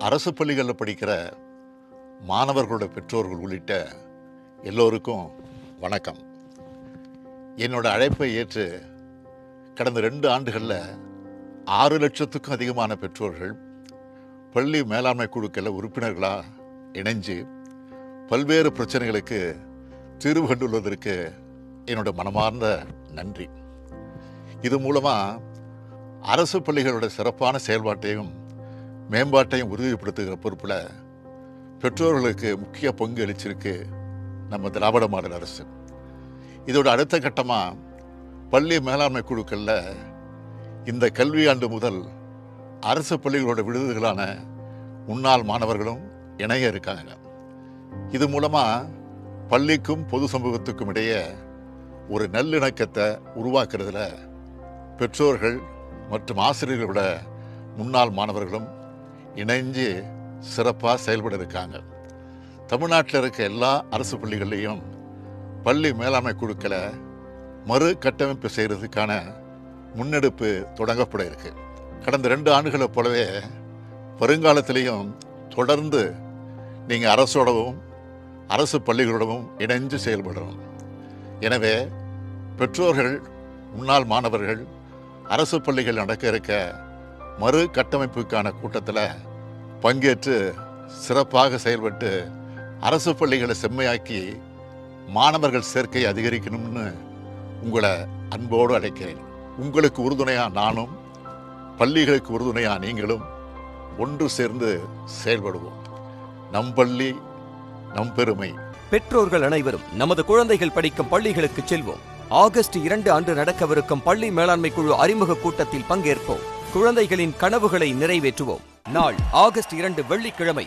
அரசு பள்ளிகளில் படிக்கிற மாணவர்களோட பெற்றோர்கள் உள்ளிட்ட எல்லோருக்கும் வணக்கம். என்னோட அழைப்பை ஏற்று கடந்த 2 ஆண்டுகளில் 6 லட்சத்துக்கும் அதிகமான பெற்றோர்கள் பள்ளி மேலாண்மை குழுக்களில் உறுப்பினர்களாக இணைஞ்சு பல்வேறு பிரச்சனைகளுக்கு தீர்வு கண்டுள்ளதற்கு என்னோட மனமார்ந்த நன்றி. இது மூலமாக அரசு பள்ளிகளோட சிறப்பான செயல்பாட்டையும் மேம்பாட்டையும் உறுதிப்படுத்துகிற பொறுப்பில் பெற்றோர்களுக்கு முக்கிய பங்கு அளிச்சிருக்கு நம்ம திராவிட மாடல் அரசு. இதோட அடுத்த கட்டமாக பள்ளி மேலாண்மை குழுக்களில் இந்த கல்வியாண்டு முதல் அரசு பள்ளிகளோட விடுதிகளான முன்னாள் மாணவர்களும் இணைய இருக்காங்க. இது மூலமாக பள்ளிக்கும் பொது சமூகத்துக்கும் இடையே ஒரு நல்லிணக்கத்தை உருவாக்குறதுல பெற்றோர்கள் மற்றும் ஆசிரியர்களோட முன்னாள் மாணவர்களும் இணைஞ்சு சிறப்பாக செயல்பட இருக்காங்க. தமிழ்நாட்டில் இருக்க எல்லா அரசு பள்ளிகள்லேயும் பள்ளி மேலாண்மை குழுக்களை மறு கட்டமைப்பு செய்கிறதுக்கான முன்னெடுப்பு தொடங்கப்பட இருக்கு. கடந்த 2 ஆண்டுகளை போலவே வருங்காலத்திலையும் தொடர்ந்து நீங்கள் அரசோடவும் அரசு பள்ளிகளோடவும் இணைஞ்சு செயல்படணும். எனவே பெற்றோர்கள், முன்னாள் மாணவர்கள் அரசு பள்ளிகள் நடக்க இருக்க மறு கட்டமைப்புக்கான கூட்டத்தில் பங்கேற்று சிறப்பாக செயல்பட்டு அரசு பள்ளிகளை செம்மையாக்கி மாணவர்கள் சேர்க்கை அதிகரிக்கணும்னு உங்களை அன்போடு அழைக்கிறேன். உங்களுக்கு உறுதுணையாக நானும், பள்ளிகளுக்கு உறுதுணையாக நீங்களும் ஒன்று சேர்ந்து செயல்படுவோம். நம் பள்ளி நம் பெருமை. பெற்றோர்கள் அனைவரும் நமது குழந்தைகள் படிக்கும் பள்ளிகளுக்கு செல்வோம். ஆகஸ்ட் 2 அன்று நடக்கவிருக்கும் பள்ளி மேலாண்மை குழு அறிமுக கூட்டத்தில் பங்கேற்போம். குழந்தைகளின் கனவுகளை நிறைவேற்றுவோம். நாள் ஆகஸ்ட் 2 வெள்ளிக்கிழமை.